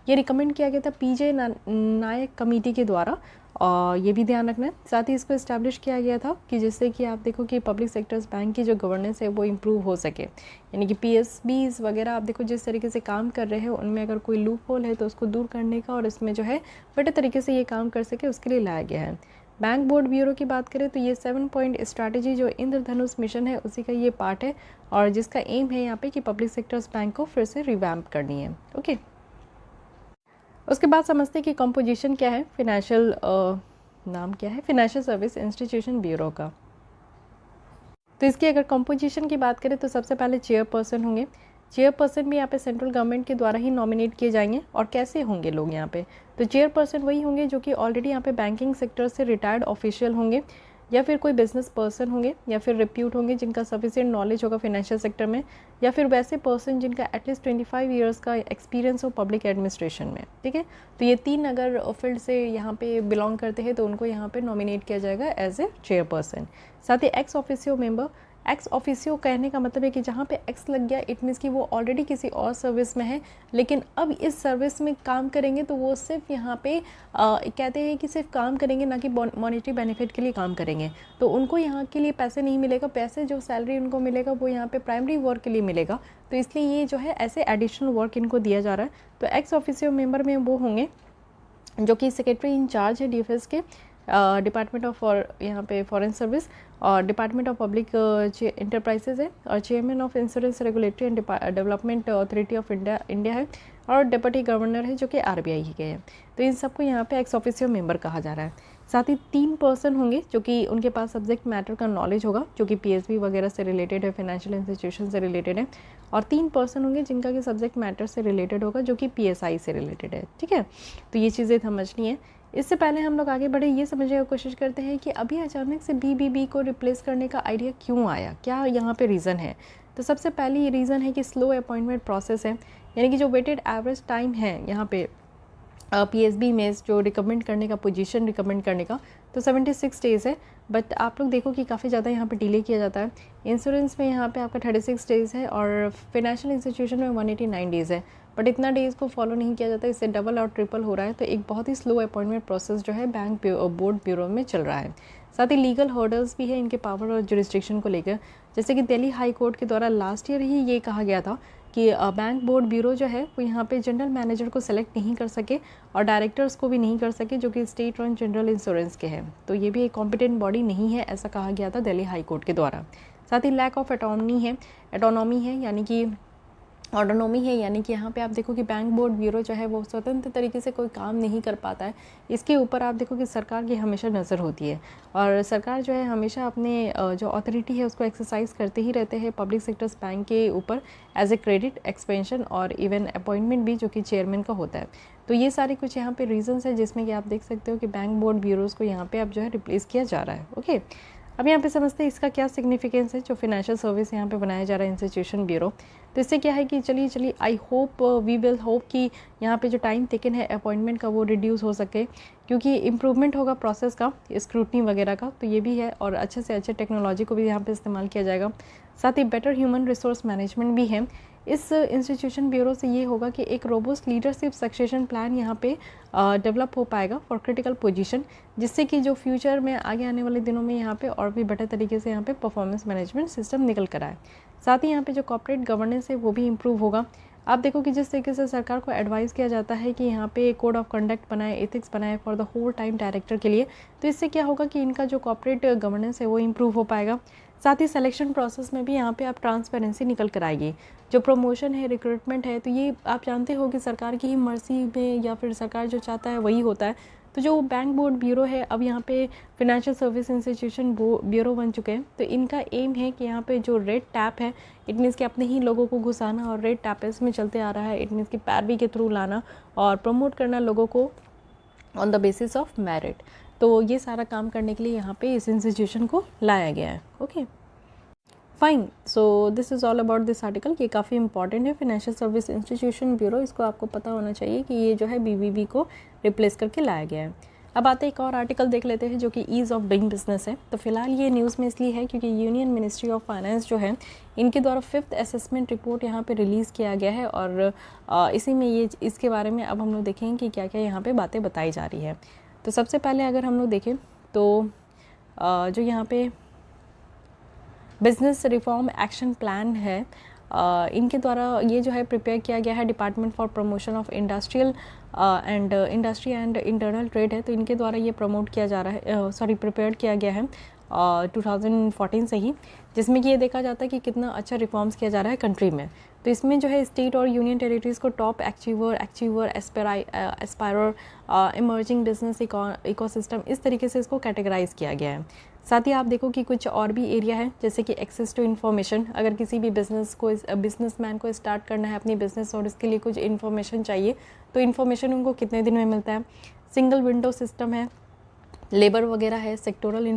ये रिकमेंड किया गया था पीजे नायक कमेटी के द्वारा, और ये भी ध्यान रखना है। साथ ही इसको इस्टेब्लिश किया गया था कि जिससे कि आप देखो कि पब्लिक सेक्टर्स बैंक की जो गवर्नेंस है वो इम्प्रूव हो सके, यानी कि पीएसबीज वगैरह आप देखो जिस तरीके से काम कर रहे हैं उनमें अगर कोई लूप होल है तो उसको दूर करने का और इसमें जो है बेटर तरीके से ये काम कर सके, उसके लिए लाया गया है। बैंक बोर्ड ब्यूरो की बात करें तो ये 7 पॉइंट स्ट्रैटेजी जो इंद्रधनुष मिशन है उसी का ये पार्ट है, और जिसका एम है यहाँ पे कि पब्लिक सेक्टर्स बैंक को फिर से रिवैम्प करनी है। ओके, उसके बाद समझते हैं कि कंपोजिशन क्या है फाइनेंशियल नाम क्या है फाइनेंशियल सर्विस इंस्टीट्यूशन ब्यूरो का। तो इसकी अगर कंपोजिशन की बात करें तो सबसे पहले चेयरपर्सन होंगे। चेयरपर्सन भी यहाँ पे सेंट्रल गवर्नमेंट के द्वारा ही नॉमिनेट किए जाएंगे। और कैसे होंगे लोग यहाँ पे, तो चेयरपर्सन वही होंगे जो कि ऑलरेडी यहाँ पे बैंकिंग सेक्टर से रिटायर्ड ऑफिशियल होंगे, या फिर कोई बिजनेस पर्सन होंगे, या फिर रिप्यूट होंगे जिनका सफिशिएंट नॉलेज होगा फाइनेंशियल सेक्टर में, या फिर वैसे पर्सन जिनका एटलीस्ट 25 ईयर्स का एक्सपीरियंस हो पब्लिक एडमिनिस्ट्रेशन में। ठीक है, तो ये 3 अगर फील्ड से यहाँ पे बिलोंग करते हैं तो उनको यहाँ पे नॉमिनेट किया जाएगा एज ए चेयरपर्सन। साथ ही ex officio member, ex officio कहने का मतलब है कि जहाँ पे एक्स लग गया इट मीन्स कि वो ऑलरेडी किसी और सर्विस में है, लेकिन अब इस सर्विस में काम करेंगे तो वो सिर्फ यहाँ पे कहते हैं कि सिर्फ काम करेंगे, ना कि मॉनेटरी बेनिफिट के लिए काम करेंगे। तो उनको यहाँ के लिए पैसे नहीं मिलेगा, पैसे जो सैलरी उनको मिलेगा वो यहाँ पे प्राइमरी वर्क के लिए मिलेगा। तो इसलिए ये जो है ऐसे एडिशनल वर्क इनको दिया जा रहा है। तो एक्स ऑफिसियो मेंबर में वो होंगे जो कि सेक्रेटरी इंचार्ज है डीएफएस के, डिपार्टमेंट ऑफ यहाँ पे फॉरेन सर्विस, और डिपार्टमेंट ऑफ पब्लिक इंटरप्राइजेज है, और chairman of insurance regulatory and development authority of India है, और डिप्टी गवर्नर है जो कि आरबीआई के हैं। तो इन सबको यहाँ पे एक्स ऑफिसियो मेंबर कहा जा रहा है। साथ ही 3 पर्सन होंगे जो कि उनके पास सब्जेक्ट मैटर का नॉलेज होगा, जो कि पीएसबी वगैरह से रिलेटेड है, फाइनेंशियल इंस्टीट्यूशन से रिलेटेड है, और 3 पर्सन होंगे जिनका कि सब्जेक्ट मैटर से रिलेटेड होगा, जो कि पीएसआई से रिलेटेड है। ठीक है, तो ये चीज़ें समझनी है। इससे पहले हम लोग आगे बढ़े, ये समझने की कोशिश करते हैं कि अभी अचानक से बीबीबी को रिप्लेस करने का आइडिया क्यों आया, क्या यहाँ पे रीज़न है। तो सबसे पहले ये रीज़न है कि स्लो अपॉइंटमेंट प्रोसेस है, यानी कि जो वेटेड एवरेज टाइम है यहाँ पे पीएसबी में जो रिकमेंड करने का, पोजीशन रिकमेंड करने का, तो 76 डेज़ है। बट आप लोग देखो कि काफ़ी ज़्यादा यहाँ पे डिले किया जाता है। इंश्योरेंस में यहाँ पे आपका 36 डेज़ है, और फाइनेंशियल इंस्टीट्यूशन में 189 डेज़ है। बट इतना डेज़ को फॉलो नहीं किया जाता, इससे डबल और ट्रिपल हो रहा है। तो एक बहुत ही स्लो अपॉइंटमेंट प्रोसेस जो है बैंक बोर्ड ब्यूरो में चल रहा है। साथ ही लीगल हर्डल्स भी है इनके पावर और जुरिस्डिक्शन को लेकर, जैसे कि दिल्ली हाई कोर्ट के द्वारा लास्ट ईयर ही ये कहा गया था कि बैंक बोर्ड ब्यूरो जो है वो यहाँ पे जनरल मैनेजर को सेलेक्ट नहीं कर सके, और डायरेक्टर्स को भी नहीं कर सके जो कि स्टेट रन जनरल इंश्योरेंस के हैं। तो ये भी एक कॉम्पिटेंट बॉडी नहीं है, ऐसा कहा गया था दिल्ली हाई कोर्ट के द्वारा। साथ ही लैक ऑफ एटोनॉमी है, यानी कि ऑटोनॉमी है, यानी कि यहाँ पे आप देखो कि बैंक बोर्ड ब्यूरो जो है वो स्वतंत्र तरीके से कोई काम नहीं कर पाता है। इसके ऊपर आप देखो कि सरकार की हमेशा नज़र होती है और सरकार जो है हमेशा अपने जो अथॉरिटी है उसको एक्सरसाइज करते ही रहते हैं पब्लिक सेक्टर्स बैंक के ऊपर एज ए क्रेडिट एक्सपेंशन और इवन अपॉइंटमेंट भी जो कि चेयरमैन का होता है। तो ये सारे कुछ यहाँ पे रीजंस है जिसमें कि आप देख सकते हो कि बैंक बोर्ड ब्यूरोज़ को यहाँ पे अब जो है रिप्लेस किया जा रहा है। ओके, अब यहाँ पे समझते हैं इसका क्या सिग्निफिकेंस है जो फिनेंशियल सर्विस यहाँ पे बनाया जा रहा है इंस्टीट्यूशन ब्यूरो। तो इससे क्या है कि चलिए I hope we will hope कि यहाँ पे जो टाइम टेकन है अपॉइंटमेंट का वो रिड्यूस हो सके, क्योंकि इम्प्रूवमेंट होगा प्रोसेस का, स्क्रूटनी वगैरह का, तो ये भी है। और अच्छे से अच्छे टेक्नोलॉजी को भी यहाँ पे इस्तेमाल किया जाएगा। साथ ही बेटर ह्यूमन रिसोर्स मैनेजमेंट भी है। इस इंस्टीट्यूशन ब्यूरो से ये होगा कि एक रोबोस्ट लीडरशिप सक्सेशन प्लान यहाँ पे डेवलप हो पाएगा फॉर क्रिटिकल पोजीशन, जिससे कि जो फ्यूचर में आगे आने वाले दिनों में यहाँ पे और भी बेटर तरीके से यहाँ पे परफॉर्मेंस मैनेजमेंट सिस्टम निकल कर आए। साथ ही यहाँ पे जो कॉर्पोरेट गवर्नेंस है वो भी इम्प्रूव होगा। आप देखो कि जिस तरीके से सरकार को एडवाइस किया जाता है कि यहाँ पे कोड ऑफ कंडक्ट बनाए, एथिक्स बनाए for the whole time director के लिए, तो इससे क्या होगा कि इनका जो कॉर्पोरेट गवर्नेंस है वो इम्प्रूव हो पाएगा। साथ ही सिलेक्शन प्रोसेस में भी यहाँ पे आप ट्रांसपेरेंसी निकल कर आएगी। जो प्रमोशन है, रिक्रूटमेंट है, तो ये आप जानते हो कि सरकार की ही मर्जी में या फिर सरकार जो चाहता है वही होता है। तो जो बैंक बोर्ड ब्यूरो है अब यहाँ पे फिनेंशियल सर्विस इंस्टीट्यूशन ब्यूरो बन चुके हैं, तो इनका एम है कि यहाँ पे जो रेड टैप है, इट मीन्स कि अपने ही लोगों को घुसाना और रेड टैपेस में चलते आ रहा है, इट मीन्स कि पैरवी के थ्रू लाना और प्रमोट करना लोगों को on the basis of merit. तो ये सारा काम करने के लिए यहाँ पे इस इंस्टीट्यूशन को लाया गया है। Okay fine, so this is all about this article. ये काफ़ी इंपॉर्टेंट है, फिनेंशियल सर्विस इंस्टीट्यूशन ब्यूरो, इसको आपको पता होना चाहिए कि ये जो है बीबीबी को रिप्लेस करके लाया गया है। अब आते एक और आर्टिकल देख लेते हैं जो कि ईज़ ऑफ डूइंग बिजनेस है। तो फिलहाल ये न्यूज़ में इसलिए है क्योंकि यूनियन मिनिस्ट्री ऑफ फाइनेंस जो है इनके द्वारा 5th असेसमेंट रिपोर्ट यहाँ पे रिलीज़ किया गया है और इसी में ये इसके बारे में अब हम लोग देखेंगे कि क्या क्या यहाँ पे बातें बताई जा रही है। तो सबसे पहले अगर हम लोग देखें तो जो यहाँ पे बिजनेस रिफॉर्म एक्शन प्लान है, इनके द्वारा ये जो है प्रिपेयर किया गया है department for promotion of industry and internal trade है। तो इनके द्वारा ये प्रमोट किया जा रहा है, प्रिपेयर किया गया है 2014 से ही, जिसमें कि ये देखा जाता है कि कितना अच्छा रिफॉर्म्स किया जा रहा है कंट्री में। तो इसमें जो है स्टेट और यूनियन टेरिटरीज़ को टॉप एक्चीवर एस्पायरर इमर्जिंग बिजनेस इकोसिस्टम इस तरीके से इसको कैटेगराइज किया गया है। साथ ही आप देखो कि कुछ और भी एरिया है जैसे कि एक्सेस टू इन्फॉर्मेशन। अगर किसी भी बिजनेसमैन को स्टार्ट करना है अपनी बिजनेस और इसके लिए कुछ इन्फॉर्मेशन चाहिए तो इन्फॉर्मेशन उनको कितने दिन में मिलता है। सिंगल विंडो सिस्टम है, लेबर वगैरह है, सेक्टोरल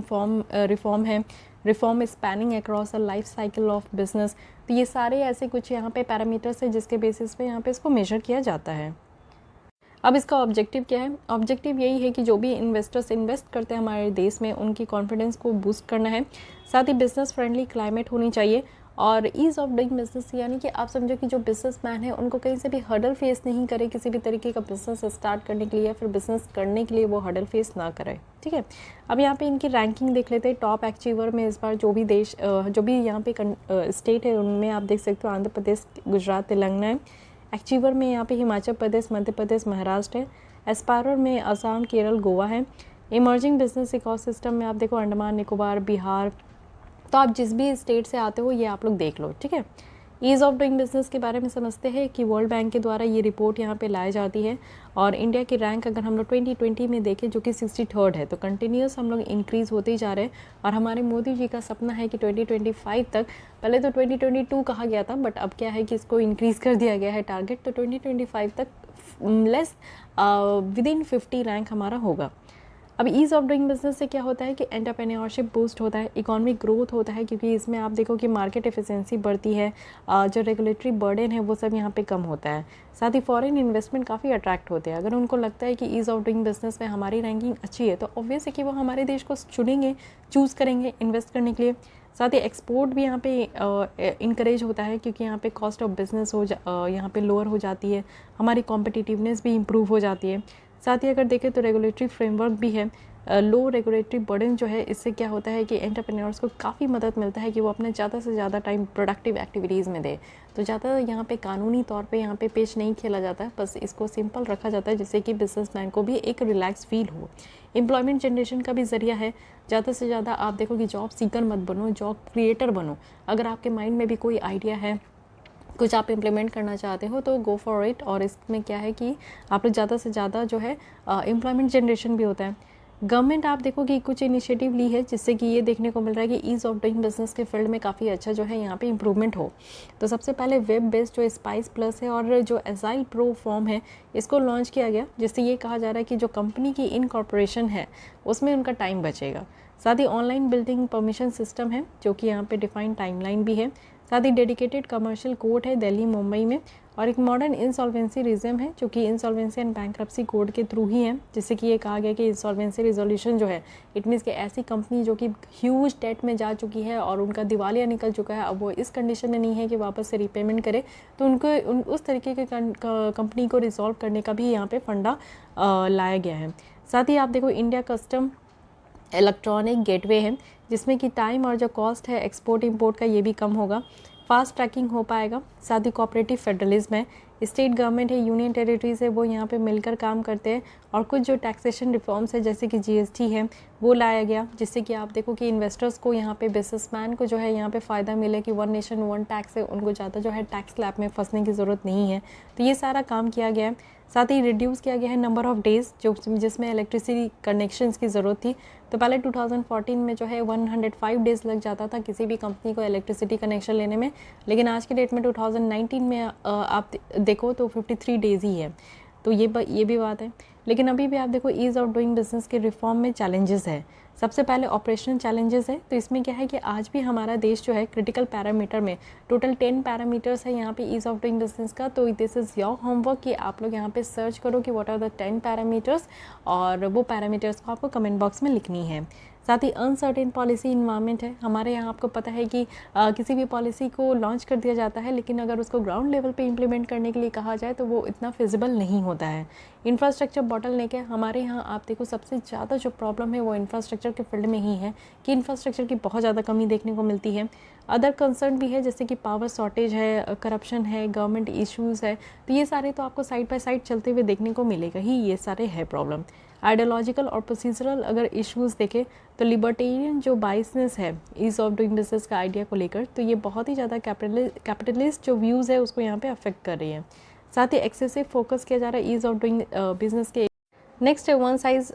रिफॉर्म है, reform spanning across a life cycle of business. तो ये सारे ऐसे कुछ यहाँ पे पैरामीटर्स हैं जिसके बेसिस पे यहाँ पे इसको मेजर किया जाता है। अब इसका ऑब्जेक्टिव क्या है? ऑब्जेक्टिव यही है कि जो भी इन्वेस्टर्स इन्वेस्ट करते हैं हमारे देश में उनकी कॉन्फिडेंस को बूस्ट करना है। साथ ही बिजनेस फ्रेंडली क्लाइमेट होनी चाहिए और ईज़ ऑफ डूइंग बिजनेस, यानी कि आप समझो कि जो बिजनेसमैन है उनको कहीं से भी हर्डल फेस नहीं करे किसी भी तरीके का बिजनेस स्टार्ट करने के लिए या फिर बिजनेस करने के लिए वो हर्डल फेस ना करे। ठीक है, अब यहाँ पे इनकी रैंकिंग देख लेते हैं। टॉप अचीवर में इस बार जो भी यहाँ पे स्टेट है उनमें आप देख सकते हो आंध्र प्रदेश, गुजरात, तेलंगाना है। अचीवर में यहाँ पे हिमाचल प्रदेश, मध्य प्रदेश, महाराष्ट्र है। एस्पायरर में असम, केरल, गोवा है। इमर्जिंग बिजनेस इकोसिस्टम में आप देखो अंडमान निकोबार, बिहार। तो आप जिस भी स्टेट से आते हो ये आप लोग देख लो। ठीक है, ईज़ ऑफ डूइंग बिजनेस के बारे में समझते हैं कि वर्ल्ड बैंक के द्वारा ये रिपोर्ट यहाँ पे लाई जाती है और इंडिया की रैंक अगर हम लोग 2020 में देखें जो कि 63rd है, तो कंटिन्यूस हम लोग इंक्रीज़ होते ही जा रहे हैं। और हमारे मोदी जी का सपना है कि 2025 तक, पहले तो 2022 कहा गया था बट अब क्या है कि इसको इंक्रीज़ कर दिया गया है टारगेट, तो 2025 तक लेस विदिन 50 रैंक हमारा होगा। अब ईज़ ऑफ डूइंग बिजनेस से क्या होता है कि एंटरप्रेन्योरशिप बूस्ट होता है, इकोनॉमिक ग्रोथ होता है, क्योंकि इसमें आप देखो कि मार्केट एफिशिएंसी बढ़ती है, जो रेगुलेटरी बर्डन है वो सब यहाँ पे कम होता है। साथ ही फॉरेन इन्वेस्टमेंट काफ़ी अट्रैक्ट होते हैं। अगर उनको लगता है कि ईज़ ऑफ डूइंग बिजनेस में हमारी रैंकिंग अच्छी है तो ऑब्वियस है कि वो हमारे देश को चुनेंगे, चूज़ करेंगे इन्वेस्ट करने के लिए। साथ ही एक्सपोर्ट भी यहाँ पे इनकरेज होता है क्योंकि यहाँ पे कॉस्ट ऑफ बिजनेस यहाँ पे लोअर हो जाती है, हमारी कॉम्पिटिटिवनेस भी इम्प्रूव हो जाती है। साथ ही अगर देखें तो रेगुलेटरी फ्रेमवर्क भी है, लो रेगुलेटरी बर्डन जो है, इससे क्या होता है कि एंटरप्रेन्योर्स को काफ़ी मदद मिलता है कि वो अपने ज़्यादा से ज़्यादा टाइम प्रोडक्टिव एक्टिविटीज़ में दे। तो ज़्यादा यहाँ पे कानूनी तौर पे यहाँ पे पेश नहीं खेला जाता है, बस इसको सिंपल रखा जाता है जिससे कि बिजनेसमैन को भी एक रिलैक्स फील हो। एम्प्लॉयमेंट जनरेशन का भी ज़रिया है, ज़्यादा से ज़्यादा आप देखो कि जॉब सीकर मत बनो, जॉब क्रिएटर बनो। अगर आपके माइंड में भी कोई आइडिया है कुछ आप इम्प्लीमेंट करना चाहते हो तो गो फॉर इट। और इसमें क्या है कि आप लोग ज़्यादा से ज़्यादा जो है एम्प्लॉयमेंट जनरेशन भी होता है। गवर्नमेंट आप देखो कि कुछ इनिशिएटिव ली है जिससे कि ये देखने को मिल रहा है कि ईज़ ऑफ डूइंग बिजनेस के फील्ड में काफ़ी अच्छा जो है यहाँ पे इम्प्रूवमेंट हो। तो सबसे पहले वेब बेस्ड जो स्पाइस प्लस है और जो एजाइल प्रो फॉर्म है इसको लॉन्च किया गया, जिससे ये कहा जा रहा है कि जो कंपनी की इनकॉर्पोरेशन है उसमें उनका टाइम बचेगा। साथ ही ऑनलाइन बिल्डिंग परमिशन सिस्टम है जो कि यहाँ पे डिफाइंड टाइमलाइन भी है। साथ ही डेडिकेटेड कमर्शियल कोर्ट है दिल्ली मुंबई में, और एक मॉडर्न इंसॉल्वेंसी रिज्म है जो कि इंसॉल्वेंसी एंड बैंक्रप्सी कोड के थ्रू ही है, जिससे कि ये कहा गया कि इंसॉल्वेंसी रिजोल्यूशन जो है इट मीन्स कि ऐसी कंपनी जो कि ह्यूज डेट में जा चुकी है और उनका दिवालिया निकल चुका है, अब वो इस कंडीशन में नहीं है कि वापस से रीपेमेंट करे, तो उनको उस तरीके के कंपनी को रिजॉल्व करने का भी यहाँ पे फंडा लाया गया है। साथ ही आप देखो इंडिया कस्टम इलेक्ट्रॉनिक गेटवे है जिसमें कि टाइम और जो कॉस्ट है एक्सपोर्ट इंपोर्ट का ये भी कम होगा, फास्ट ट्रैकिंग हो पाएगा। साथ ही कोऑपरेटिव फेडरलिज्म है, स्टेट गवर्नमेंट है, यूनियन टेरिटरीज है, वो यहाँ पे मिलकर काम करते हैं। और कुछ जो टैक्सेशन रिफॉर्म्स है जैसे कि जीएसटी है वो लाया गया, जिससे कि आप देखो कि इन्वेस्टर्स को यहाँ पे बिजनेसमैन को जो है यहाँ पे फ़ायदा मिले कि वन नेशन वन टैक्स है, उनको ज़्यादा जो है टैक्स स्लैब में फंसने की ज़रूरत नहीं है। तो ये सारा काम किया गया है। साथ ही रिड्यूस किया गया है नंबर ऑफ़ डेज़ जो जिसमें इलेक्ट्रिसिटी कनेक्शंस की ज़रूरत थी। तो पहले 2014 में जो है 105 डेज़ लग जाता था किसी भी कंपनी को इलेक्ट्रिसिटी कनेक्शन लेने में, लेकिन आज के डेट में 2019 में आप देखो तो 53 डेज़ ही है। तो ये भी बात है। लेकिन अभी भी आप देखो ईज़ ऑफ डूइंग बिजनेस के रिफॉर्म में चैलेंजेस है। सबसे पहले ऑपरेशनल चैलेंजेस है, तो इसमें क्या है कि आज भी हमारा देश जो है क्रिटिकल पैरामीटर में टोटल 10 पैरामीटर्स है यहाँ पे ईज़ ऑफ डूइंग बिजनेस का। तो दिस इज़ योर होमवर्क कि आप लोग यहाँ पे सर्च करो कि व्हाट आर द 10 पैरामीटर्स, और वो पैरामीटर्स को आपको कमेंट बॉक्स में लिखनी है। साथ ही अनसर्टेन पॉलिसी इन्वायरमेंट है। हमारे यहाँ आपको पता है कि किसी भी पॉलिसी को लॉन्च कर दिया जाता है, लेकिन अगर उसको ग्राउंड लेवल पे इम्प्लीमेंट करने के लिए कहा जाए तो वो इतना फिजिबल नहीं होता है। इंफ्रास्ट्रक्चर बॉटलनेक है। हमारे यहाँ आप देखो सबसे ज़्यादा जो प्रॉब्लम है वो इंफ्रास्ट्रक्चर के फील्ड में ही है कि इंफ्रास्ट्रक्चर की बहुत ज़्यादा कमी देखने को मिलती है। अदर कंसर्न भी है जैसे कि पावर शॉर्टेज है, करप्शन है, गवर्नमेंट इश्यूज़ है। तो ये सारे तो आपको साइड बाय साइड चलते हुए देखने को मिलेगा ही, ये सारे है प्रॉब्लम। आइडियोलॉजिकल और प्रोसीजरल अगर इश्यूज़ देखें तो लिबर्टेरियन जो बाइसनेस है ईज़ ऑफ डूइंग बिजनेस का आइडिया को लेकर, तो ये बहुत ही ज़्यादा कैपिटलिस्ट जो व्यूज़ है उसको यहाँ पे अफेक्ट कर रही है। साथ ही एक्सेसिव फोकस किया जा रहा है ईज़ ऑफ डूइंग बिजनेस के। नेक्स्ट है one size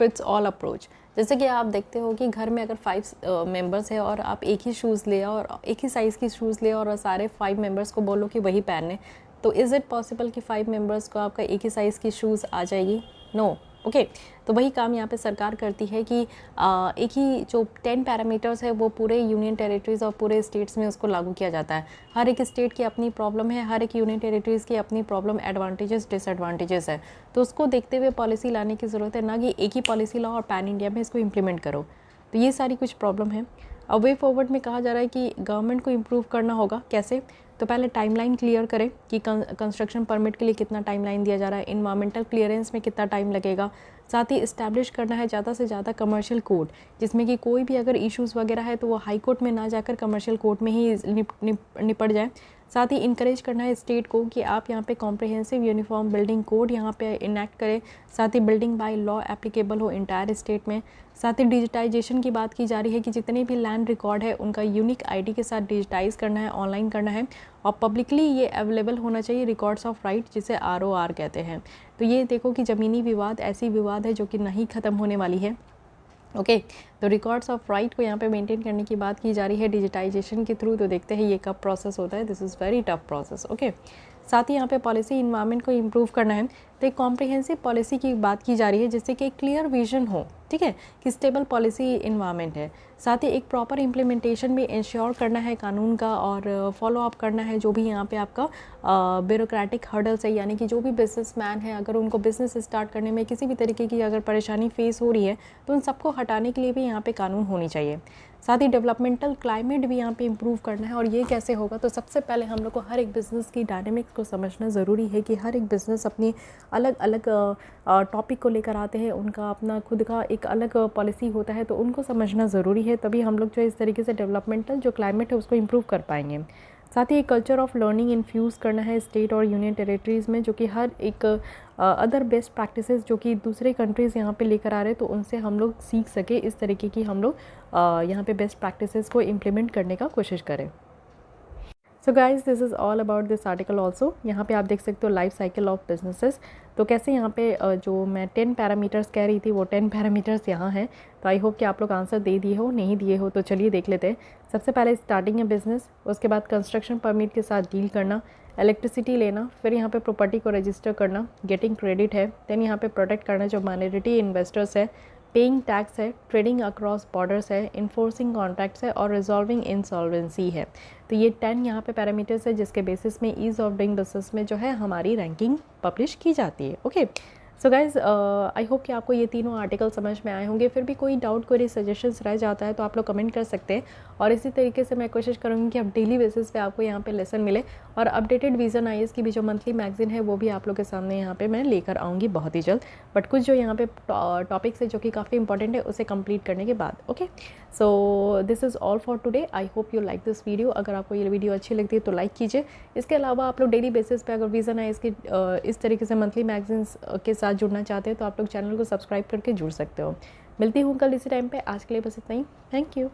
fits all approach. जैसे कि आप देखते हो कि घर में अगर 5 मेंबर्स है और आप एक ही शूज़ ले और एक ही साइज़ की शूज़ ले और सारे 5 मेंबर्स को बोलो कि वही पहने, तो इज़ इट पॉसिबल कि 5 मेंबर्स को आपका एक ही साइज़ की शूज़ आ जाएगी? नो। ओके, तो वही काम यहाँ पे सरकार करती है कि एक ही जो 10 पैरामीटर्स है वो पूरे यूनियन टेरिटरीज़ और पूरे स्टेट्स में उसको लागू किया जाता है। हर एक स्टेट की अपनी प्रॉब्लम है, हर एक यूनियन टेरिटरीज़ की अपनी प्रॉब्लम, एडवांटेजेस डिसएडवांटेजेस है। तो उसको देखते हुए पॉलिसी लाने की ज़रूरत है, ना कि एक ही पॉलिसी लाओ और पैन इंडिया में इसको इम्प्लीमेंट करो। तो ये सारी कुछ प्रॉब्लम है। अब वे फॉरवर्ड में कहा जा रहा है कि गवर्नमेंट को इम्प्रूव करना होगा। कैसे? तो पहले टाइमलाइन क्लियर करें कि कंस्ट्रक्शन परमिट के लिए कितना टाइमलाइन दिया जा रहा है, इन्वायरमेंटल क्लियरेंस में कितना टाइम लगेगा। साथ ही इस्टेब्लिश करना है ज़्यादा से ज़्यादा कमर्शियल कोर्ट, जिसमें कि कोई भी अगर इश्यूज़ वगैरह है तो वो हाई कोर्ट में ना जाकर कमर्शियल कोर्ट में ही निपट जाए। साथ ही इंकरेज करना है स्टेट को कि आप यहाँ पे कॉम्प्रिहेंसिव यूनिफॉर्म बिल्डिंग कोड यहाँ पे इनेक्ट करें। साथ ही बिल्डिंग बाय लॉ एप्लीकेबल हो इंटायर स्टेट में। साथ ही डिजिटाइजेशन की बात की जा रही है कि जितने भी लैंड रिकॉर्ड है उनका यूनिक आईडी के साथ डिजिटाइज करना है, ऑनलाइन करना है और पब्लिकली ये अवेलेबल होना चाहिए, रिकॉर्ड्स ऑफ राइट जिसे ROR कहते हैं। तो ये देखो कि ज़मीनी विवाद ऐसी विवाद है जो कि नहीं ख़त्म होने वाली है। ओके, तो रिकॉर्ड्स ऑफ राइट को यहाँ पे मेंटेन करने की बात की जा रही है डिजिटाइजेशन के थ्रू। तो देखते हैं ये कब प्रोसेस होता है। This is very tough process. Okay, साथ ही यहाँ पे पॉलिसी इन्वायरमेंट को इम्प्रूव करना है, तो एक कॉम्प्रिहेंसिव पॉलिसी की बात की जा रही है जिससे कि एक क्लियर विजन हो, ठीक है, कि स्टेबल पॉलिसी इन्वायरमेंट है। साथ ही एक प्रॉपर इम्प्लीमेंटेशन भी इंश्योर करना है कानून का और फॉलो अप करना है जो भी यहाँ पे आपका ब्यूरोक्रेटिक हर्डल्स है, यानी कि जो भी बिजनेसमैन है अगर उनको बिज़नेस स्टार्ट करने में किसी भी तरीके की अगर परेशानी फेस हो रही है तो उन सबको हटाने के लिए भी यहाँ पे कानून होनी चाहिए। साथ ही डेवलपमेंटल क्लाइमेट भी यहाँ पे इम्प्रूव करना है। और ये कैसे होगा? तो सबसे पहले हम लोग को हर एक बिज़नेस की डायनेमिक्स को समझना ज़रूरी है कि हर एक बिज़नेस अपनी अलग अलग टॉपिक को लेकर आते हैं, उनका अपना खुद का एक अलग पॉलिसी होता है, तो उनको समझना ज़रूरी है, तभी हम लोग जो इस तरीके से डेवलपमेंटल जो क्लाइमेट है उसको इम्प्रूव कर पाएंगे। साथ ही एक कल्चर ऑफ लर्निंग इन्फ्यूज़ करना है स्टेट और यूनियन टेरिटरीज़ में, जो कि हर एक अदर बेस्ट प्रैक्टिसेस जो कि दूसरे कंट्रीज़ यहाँ पे लेकर आ रहे हैं तो उनसे हम लोग सीख सके, इस तरीके की हम लोग यहाँ पे बेस्ट प्रैक्टिसेस को इम्प्लीमेंट करने का कोशिश करें। So guys this is all about this article also. यहाँ पे आप देख सकते हो लाइफ साइकिल ऑफ बिजनेसेस। तो कैसे यहाँ पे जो मैं 10 पैरामीटर्स कह रही थी वो 10 पैरामीटर्स यहाँ हैं। तो आई होप कि आप लोग आंसर दे दिए हो, नहीं दिए हो तो चलिए देख लेते हैं। सबसे पहले स्टार्टिंग है बिजनेस, उसके बाद कंस्ट्रक्शन परमिट के साथ डील करना, इलेक्ट्रिसिटी लेना, फिर यहाँ पे प्रॉपर्टी को रजिस्टर करना, गेटिंग क्रेडिट है, देन यहाँ पे प्रोटेक्ट करना जो माइनॉरिटी इन्वेस्टर्स है, पेइंग टैक्स है, ट्रेडिंग अक्रॉस बॉर्डर्स है, इन्फोर्सिंग कॉन्ट्रैक्ट्स है और रिजॉल्विंग इंसॉल्वेंसी है। तो ये 10 यहाँ पे पैरामीटर्स है जिसके बेसिस में ईज़ ऑफ डूइंग बिजनेस में जो है हमारी रैंकिंग पब्लिश की जाती है। Okay, so guys I hope कि आपको ये तीनों आर्टिकल समझ में आए होंगे। फिर भी कोई डाउट, कोई सजेशंस रह जाता है तो आप लोग कमेंट कर सकते हैं, और इसी तरीके से मैं कोशिश करूँगी कि अब डेली बेसिस पे आपको यहाँ पे लेसन मिले, और अपडेटेड विजन आईएएस की भी जो मंथली मैगजीन है वो भी आप लोग के सामने यहाँ पे मैं लेकर आऊँगी बहुत ही जल्द। बट कुछ जो यहाँ पे टॉपिक्स है जो कि काफ़ी इंपॉर्टेंट है उसे कंप्लीट करने के बाद। Okay, so this is all for today. I hope you like this video. अगर आपको ये वीडियो अच्छी लगती है तो लाइक कीजिए। इसके अलावा आप लोग डेली बेसिस पे अगर विजन है इसकी इस तरीके से मंथली मैगजीन्स के साथ जुड़ना चाहते हैं तो आप लोग चैनल को सब्सक्राइब करके जुड़ सकते हो। मिलती हूँ कल इसी टाइम पे। आज के लिए बस इतना ही। Thank you.